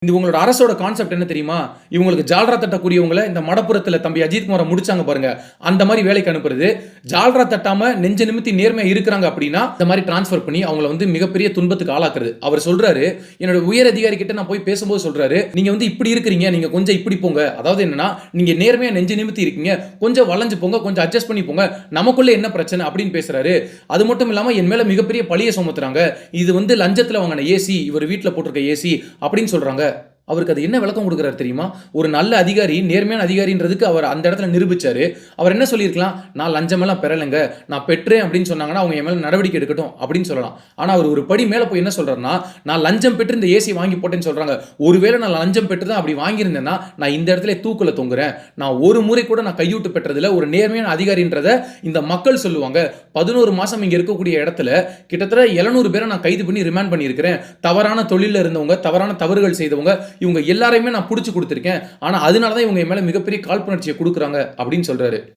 இந்த உங்களோட அரசோட கான்செப்ட் என்ன தெரியுமா? இவங்களுக்கு ஜால்ரா தட்டக்கூடியவங்கள இந்த மடப்புறத்துல தம்பி அஜித் குமார முடிச்சாங்க பாருங்க. அந்த மாரி வேலைக்கு அனுப்புறது. ஜால்ரா தட்டாம நெஞ்ச நிமித்தி நேர்மையா இருக்கிறாங்க அப்படின்னா, இந்த மாரி ட்ரான்ஸ்ஃபர் பண்ணி அவங்கள வந்து மிகப்பெரிய துன்பத்துக்கு ஆளாக்குறது. அவர் சொல்றாரு, என்னோட உயர் அதிகாரி கிட்ட நான் போய் பேசும்போது சொல்றாரு, நீங்க வந்து இப்படி இருக்கிறீங்க, நீங்க கொஞ்சம் இப்படி போங்க. அதாவது என்னன்னா, நீங்க நேர்மையா நெஞ்ச நிமித்தி இருக்கீங்க, கொஞ்சம் வளைஞ்சு போங்க, கொஞ்சம் அட்ஜஸ்ட் பண்ணி போங்க. நமக்குள்ள என்ன பிரச்சனை அப்படின்னு பேசுறாரு. அது மட்டும் இல்லாம என் மேல மிகப்பெரிய பழிய சுமத்துறாங்க. இது வந்து லஞ்சத்துல வாங்கின ஏசி, இவர் வீட்ல போட்டிருக்க ஏசி அப்படின்னு சொல்றாங்க. அவருக்கு அது என்ன விளக்கம் கொடுக்குறாரு தெரியுமா? ஒரு நல்ல அதிகாரி, நேர்மையான அதிகாரின்றதுக்கு அவர் அந்த இடத்துல நிரூபிச்சாரு. அவர் என்ன சொல்லியிருக்கலாம்? நான் லஞ்சமெல்லாம் பெறலைங்க. நான் பெற்றேன் அப்படின்னு சொன்னாங்கன்னா, அவங்க என் மேல நடவடிக்கை எடுக்கட்டும் அப்படின்னு சொல்லலாம். ஆனா அவர் ஒரு படி மேல போய் என்ன சொல்றாருன்னா, நான் லஞ்சம் பெற்று இந்த ஏசி வாங்கி போட்டேன்னு சொல்றாங்க. ஒருவேளை நான் லஞ்சம் பெற்று தான் அப்படி வாங்கியிருந்தேன்னா, நான் இந்த இடத்துல தூக்குல தொங்குறேன். நான் ஒரு முறை கூட நான் கையூட்டு பெற்றதில்ல. ஒரு நேர்மையான அதிகாரின்றத இந்த மக்கள் சொல்லுவாங்க. 11 மாசம் இங்க இருக்கக்கூடிய இடத்துல கிட்டத்தட்ட 700 பேரை நான் கைது பண்ணி ரிமாண்ட் பண்ணியிருக்கிறேன். தவறான தொழில்ல இருந்தவங்க, தவறான தவறுகள் செய்தவங்க, இவங்க எல்லாரையுமே நான் புடிச்சு கொடுத்திருக்கேன். ஆனா அதனால தான் இவங்க என் மேல மிகப்பெரிய காழ்ப்புணர்ச்சியை குடுக்குறாங்க அப்படின்னு சொல்றாரு.